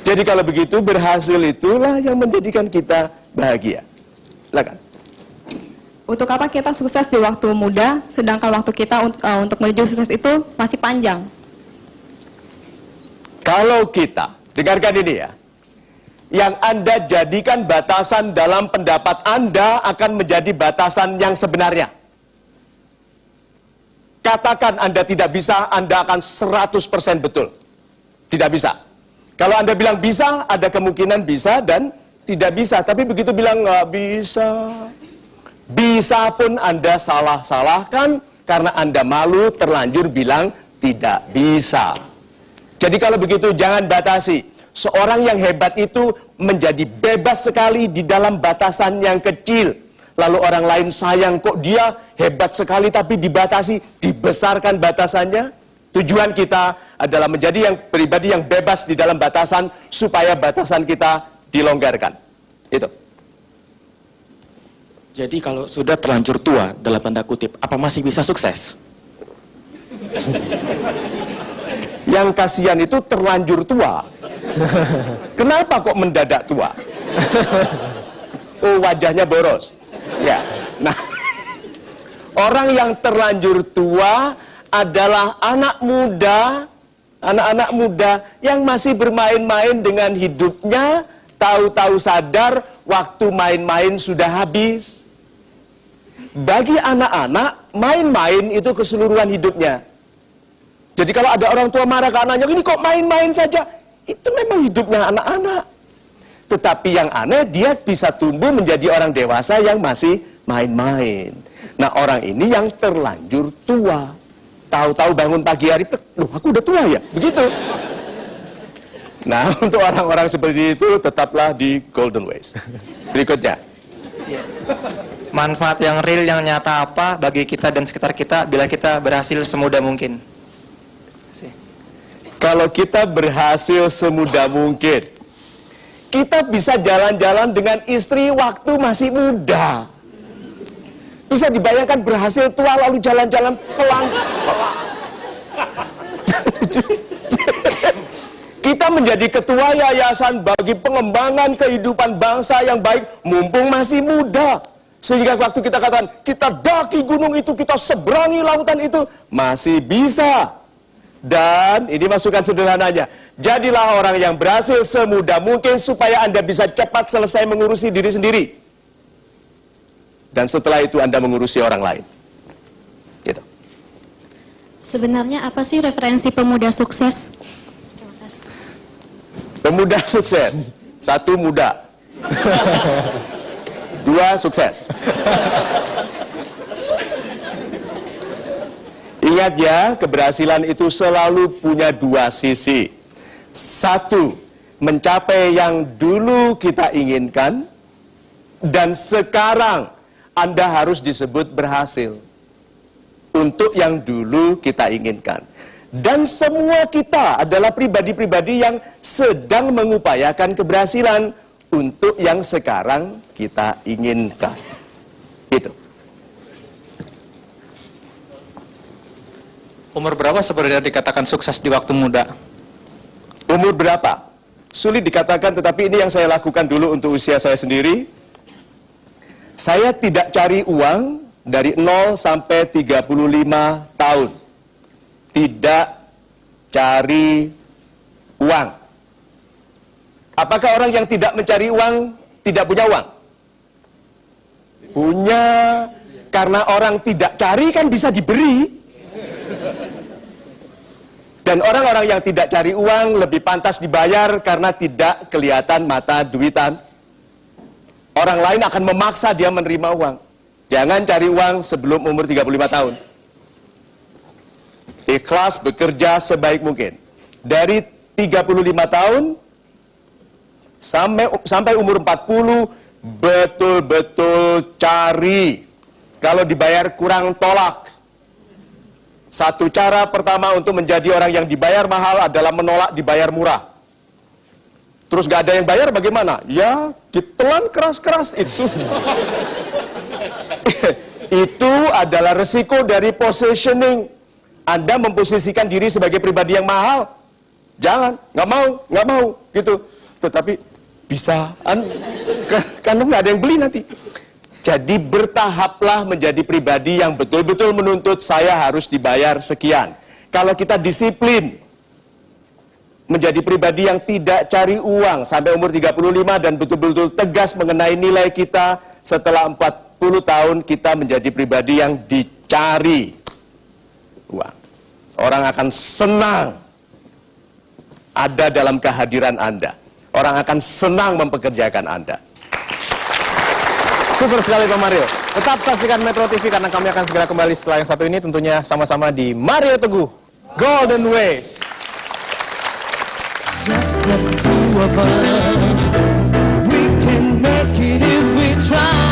Jadi kalau begitu, berhasil itulah yang menjadikan kita bahagia. Silakan. Untuk apa kita sukses di waktu muda, sedangkan waktu kita untuk menuju sukses itu masih panjang? Kalau kita, dengarkan ini ya, yang Anda jadikan batasan dalam pendapat Anda akan menjadi batasan yang sebenarnya. Katakan Anda tidak bisa, Anda akan 100% betul. Tidak bisa. Kalau Anda bilang bisa, ada kemungkinan bisa dan tidak bisa. Tapi begitu bilang nggak bisa, bisa pun Anda salah-salahkan karena Anda malu terlanjur bilang tidak bisa. Jadi kalau begitu jangan batasi. Seorang yang hebat itu menjadi bebas sekali di dalam batasan yang kecil. Lalu orang lain sayang kok dia hebat sekali tapi dibatasi, dibesarkan batasannya. Tujuan kita adalah menjadi yang pribadi yang bebas di dalam batasan supaya batasan kita dilonggarkan. Itu. Jadi kalau sudah terlanjur tua, dalam tanda kutip, apa masih bisa sukses? Yang kasihan itu terlanjur tua. Kenapa kok mendadak tua? Oh, wajahnya boros. Ya. Nah, orang yang terlanjur tua adalah anak muda, anak-anak muda yang masih bermain-main dengan hidupnya, tahu-tahu sadar waktu main-main sudah habis. Bagi anak-anak, main-main itu keseluruhan hidupnya. Jadi kalau ada orang tua marah ke anaknya, ini kok main-main saja, itu memang hidupnya anak-anak. Tetapi yang aneh, dia bisa tumbuh menjadi orang dewasa yang masih main-main. Nah, orang ini yang terlanjur tua. Tahu-tahu bangun pagi hari, loh aku udah tua ya? Begitu. Nah, untuk orang-orang seperti itu, tetaplah di golden ways. Berikutnya. Manfaat yang real, yang nyata apa bagi kita dan sekitar kita bila kita berhasil semudah mungkin? Kalau kita berhasil semudah mungkin, kita bisa jalan-jalan dengan istri waktu masih muda. Bisa dibayangkan berhasil tua lalu jalan-jalan pelan-pelan. Kita menjadi ketua yayasan bagi pengembangan kehidupan bangsa yang baik mumpung masih muda. Sehingga waktu kita katakan, kita daki gunung itu, kita seberangi lautan itu, masih bisa. Dan ini masukan sederhananya, jadilah orang yang berhasil semudah mungkin supaya Anda bisa cepat selesai mengurusi diri sendiri. Dan setelah itu Anda mengurusi orang lain. Gitu. Sebenarnya apa sih referensi pemuda sukses? Pemuda sukses. 1, muda. 2, sukses. Ingat ya, keberhasilan itu selalu punya 2 sisi. 1, mencapai yang dulu kita inginkan. Dan sekarang Anda harus disebut berhasil untuk yang dulu kita inginkan. Dan semua kita adalah pribadi-pribadi yang sedang mengupayakan keberhasilan untuk yang sekarang kita inginkan. Itu. Umur berapa sebenarnya dikatakan sukses di waktu muda? Umur berapa? Sulit dikatakan, tetapi ini yang saya lakukan dulu untuk usia saya sendiri. Saya tidak cari uang dari 0 sampai 35 tahun. Tidak cari uang. Apakah orang yang tidak mencari uang tidak punya uang? Punya. Karena orang tidak cari kan bisa diberi. Dan orang-orang yang tidak cari uang lebih pantas dibayar karena tidak kelihatan mata duitan. Orang lain akan memaksa dia menerima uang. Jangan cari uang sebelum umur 35 tahun. Ikhlas bekerja sebaik mungkin. Dari 35 tahun sampai umur 40, betul-betul cari. Kalau dibayar kurang, tolak. Satu cara pertama untuk menjadi orang yang dibayar mahal adalah menolak dibayar murah. Terus gak ada yang bayar bagaimana? Ya, ditelan keras-keras itu. Itu adalah resiko dari positioning. Anda memposisikan diri sebagai pribadi yang mahal. Jangan, nggak mau, gitu. tetapi bisa, karena nggak ada yang beli nanti. Jadi bertahaplah menjadi pribadi yang betul-betul menuntut saya harus dibayar sekian. Kalau kita disiplin menjadi pribadi yang tidak cari uang sampai umur 35 dan betul-betul tegas mengenai nilai kita, setelah 40 tahun kita menjadi pribadi yang dicari uang. Orang akan senang ada dalam kehadiran Anda. Orang akan senang mempekerjakan Anda. Super sekali Pak Mario. Tetap saksikan Metro TV karena kami akan segera kembali setelah yang satu ini, tentunya sama-sama di Mario Teguh Golden Ways. Just the two of us. We can make it if we try.